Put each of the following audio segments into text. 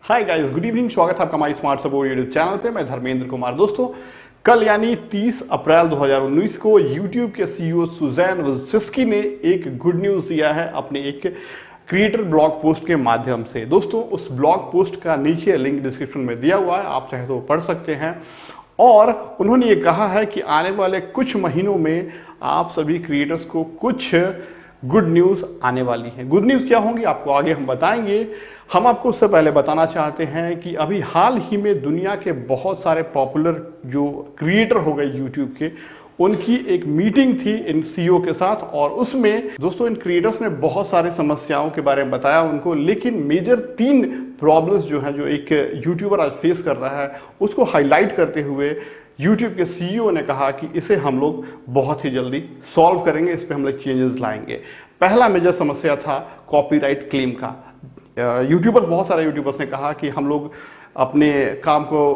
Hi guys, good evening. स्वागत है आपका माई स्मार्ट सपोर्ट यूट्यूब चैनल पे। मैं धर्मेंद्र कुमार। दोस्तों, कल यानी 30 अप्रैल 2019 को यूट्यूब के सीईओ सुजैन वज़चिस्की ने एक गुड न्यूज़ दिया है अपने एक क्रिएटर ब्लॉग पोस्ट के माध्यम से। दोस्तों, उस ब्लॉग पोस्ट का नीचे लिंक डिस्क्रिप्शन में दिया हुआ है, आप चाहे तो पढ़ सकते हैं। और उन्होंने ये कहा है कि आने वाले कुछ महीनों में आप सभी क्रिएटर्स को कुछ गुड न्यूज़ आने वाली है। गुड न्यूज़ क्या होंगी आपको आगे हम बताएंगे। हम आपको उससे पहले बताना चाहते हैं कि अभी हाल ही में दुनिया के बहुत सारे पॉपुलर जो क्रिएटर हो गए यूट्यूब के, उनकी एक मीटिंग थी इन सीईओ के साथ। और उसमें दोस्तों इन क्रिएटर्स ने बहुत सारी समस्याओं के बारे में बताया उनको, लेकिन मेजर 3 प्रॉब्लम्स जो हैं जो एक यूट्यूबर आज फेस कर रहा है उसको हाईलाइट करते हुए यूट्यूब के सीईओ ने कहा कि इसे हम लोग बहुत ही जल्दी सॉल्व करेंगे, इस पे हम लोग चेंजेस लाएंगे। पहला मेजर समस्या था कॉपीराइट क्लेम का। यूट्यूबर्स, बहुत सारे यूट्यूबर्स ने कहा कि हम लोग अपने काम को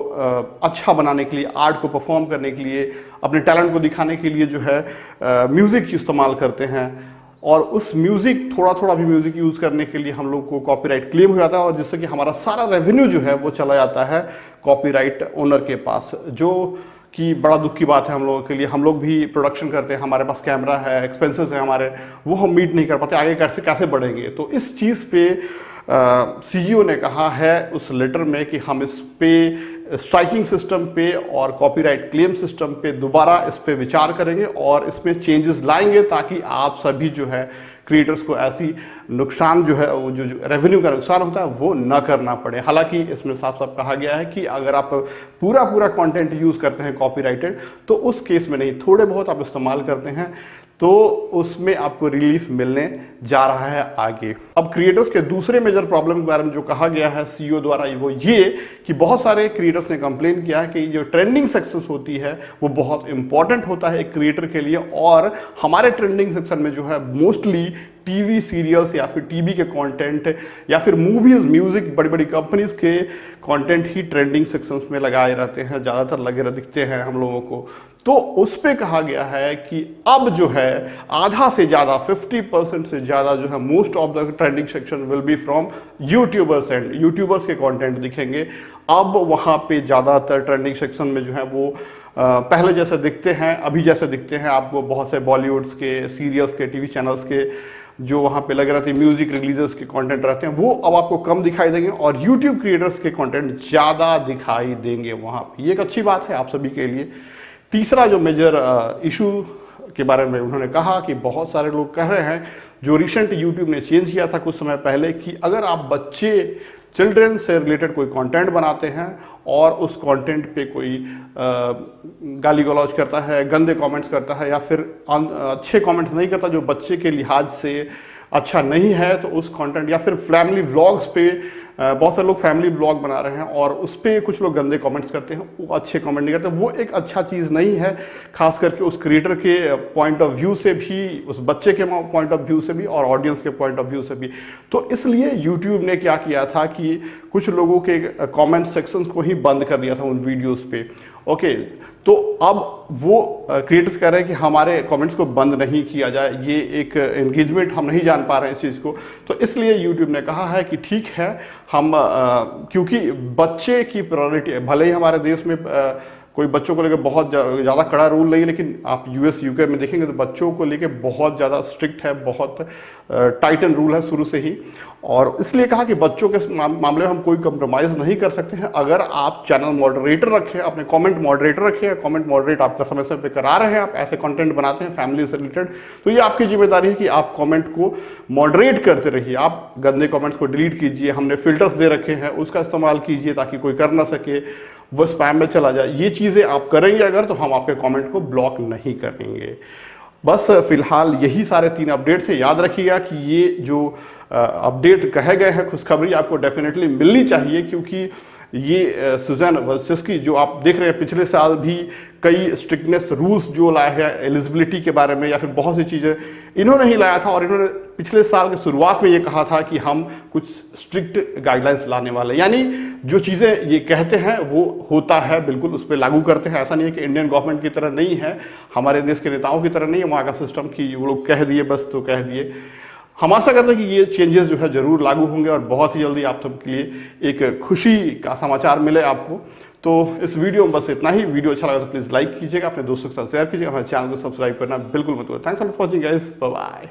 अच्छा बनाने के लिए, आर्ट को परफॉर्म करने के लिए, अपने टैलेंट को दिखाने के लिए जो है म्यूज़िक इस्तेमाल करते हैं, और उस म्यूज़िक थोड़ा भी म्यूज़िक यूज़ करने के लिए हम लोग को कॉपीराइट क्लेम हो जाता है, और जिससे कि हमारा सारा रेवेन्यू जो है वो चला जाता है कॉपीराइट ओनर के पास, जो कि बड़ा दुख की बात है हम लोगों के लिए। हम लोग भी प्रोडक्शन करते हैं, हमारे पास कैमरा है, एक्सपेंसेस है हमारे, वो हम मीट नहीं कर पाते, आगे कैसे बढ़ेंगे। तो इस चीज़ पे सीईओ ने कहा है उस लेटर में कि हम इस पे स्ट्राइकिंग सिस्टम पे और कॉपीराइट क्लेम सिस्टम पे दोबारा इस पे विचार करेंगे और इसमें चेंजेस लाएंगे, ताकि आप सभी जो है क्रिएटर्स को ऐसी नुकसान जो है, वो जो रेवेन्यू का नुकसान होता है वो न करना पड़े। हालांकि इसमें साफ साफ कहा गया है कि अगर आप पूरा कंटेंट यूज़ करते हैं कॉपीराइटेड, तो उस केस में नहीं, थोड़े बहुत आप इस्तेमाल करते हैं तो उसमें आपको रिलीफ मिलने जा रहा है आगे। अब क्रिएटर्स के दूसरे मेजर प्रॉब्लम के बारे में जो कहा गया है सीईओ द्वारा, वो ये कि बहुत सारे क्रिएटर्स ने कंप्लेन किया है कि जो ट्रेंडिंग सेक्शंस होती है वो बहुत इंपॉर्टेंट होता है एक क्रिएटर के लिए, और हमारे ट्रेंडिंग सेक्शन में जो है मोस्टली टीवी सीरियल्स या फिर टीवी के कंटेंट या फिर मूवीज, म्यूजिक, बड़ी बड़ी कंपनीज के कंटेंट ही ट्रेंडिंग सेक्शंस में लगाए रहते हैं, ज़्यादातर लगे दिखते हैं हम लोगों को। तो उस पे कहा गया है कि अब जो है आधा से ज़्यादा, 50% से ज़्यादा जो है most of the trending section will be from YouTubers, and YouTubers के कंटेंट दिखेंगे। अब वहाँ पे ज़्यादातर ट्रेंडिंग सेक्शन में जो है वो पहले जैसे दिखते हैं, अभी जैसे दिखते हैं आपको बहुत से बॉलीवुड्स के, सीरियल्स के, टीवी चैनल्स के जो वहाँ पे लगे रहते हैं, म्यूजिक रिलीजेस के कंटेंट रहते हैं, वो अब आपको कम दिखाई देंगे और यूट्यूब क्रिएटर्स के कंटेंट ज़्यादा दिखाई देंगे वहाँ पे। ये एक अच्छी बात है आप सभी के लिए। तीसरा जो मेजर इशू के बारे में उन्होंने कहा कि बहुत सारे लोग कह रहे हैं, जो रिसेंट यूट्यूब ने चेंज किया था कुछ समय पहले, कि अगर आप बच्चे, चिल्ड्रन से रिलेटेड कोई कंटेंट बनाते हैं और उस कंटेंट पे कोई गाली गलौज करता है, गंदे कमेंट्स करता है, या फिर अच्छे कमेंट्स नहीं करता जो बच्चे के लिहाज से अच्छा नहीं है, तो उस कंटेंट, या फिर फैमिली व्लॉग्स पे बहुत सारे लोग फैमिली व्लॉग बना रहे हैं और उस पर कुछ लोग गंदे कमेंट्स करते हैं, वो अच्छे कमेंट नहीं करते, वो एक अच्छा चीज़ नहीं है, खास करके उस क्रिएटर के पॉइंट ऑफ व्यू से भी, उस बच्चे के पॉइंट ऑफ व्यू से भी और ऑडियंस के पॉइंट ऑफ व्यू से भी। तो इसलिए यूट्यूब ने क्या किया था कि कुछ लोगों के कमेंट सेक्शंस को ही बंद कर दिया था उन वीडियोस पे। ओके, तो अब वो क्रिएटर्स कह रहे हैं कि हमारे कमेंट्स को बंद नहीं किया जाए, ये एक एंगेजमेंट हम नहीं जान पा रहे हैं इस चीज़ को। तो इसलिए यूट्यूब ने कहा है कि ठीक है, हम क्योंकि बच्चे की प्रायोरिटी, भले ही हमारे देश में कोई बच्चों को लेकर बहुत ज़्यादा कड़ा रूल नहीं है, लेकिन आप यूएस, यूके में देखेंगे तो बच्चों को लेकर बहुत ज़्यादा स्ट्रिक्ट है, बहुत टाइटन रूल है शुरू से ही। और इसलिए कहा कि बच्चों के मामले में हम कोई कंप्रोमाइज़ नहीं कर सकते हैं। अगर आप चैनल मॉडरेटर रखें, अपने कमेंट मॉडरेटर रखें, कमेंट मॉडरेट आपका समय समय पे करा रहे हैं, आप ऐसे कंटेंट बनाते हैं फैमिली से रिलेटेड, तो ये आपकी जिम्मेदारी है कि आप कमेंट को मॉडरेट करते रहिए। आप गंदे कमेंट्स को डिलीट कीजिए, हमने फिल्टर्स दे रखे हैं उसका इस्तेमाल कीजिए ताकि कोई कर ना सके, वो स्पैम में चला जाए। ये चीज़ें आप करेंगे अगर, तो हम आपके कमेंट को ब्लॉक नहीं करेंगे। बस फिलहाल यही सारे 3 अपडेट थे। याद रखिएगा कि ये जो अपडेट कहे गए हैं, खुशखबरी आपको डेफिनेटली मिलनी चाहिए, क्योंकि ये सुजैन वज़चिस्की जो आप देख रहे हैं, पिछले साल भी कई स्ट्रिक्टनेस रूल्स जो लाए हैं एलिजिबिलिटी के बारे में, या फिर बहुत सी चीज़ें इन्होंने ही लाया था, और इन्होंने पिछले साल के शुरुआत में ये कहा था कि हम कुछ स्ट्रिक्ट गाइडलाइंस लाने वाले, यानी जो चीज़ें ये कहते हैं वो होता है, बिल्कुल उस पर लागू करते हैं। ऐसा नहीं है कि इंडियन गवर्नमेंट की तरह नहीं है, हमारे देश के नेताओं की तरह नहीं है वहाँ का सिस्टम कि वो लोग कह दिए बस तो कह दिए। हम आशा करते हैं कि ये चेंजेस जो है जरूर लागू होंगे और बहुत ही जल्दी आप सबके लिए एक खुशी का समाचार मिले आपको। तो इस वीडियो में बस इतना ही। वीडियो अच्छा लगा तो प्लीज लाइक कीजिएगा, अपने दोस्तों के साथ शेयर कीजिएगा, हमारे चैनल को सब्सक्राइब करना बिल्कुल मत भूलिए। Thanks for watching guys, bye bye.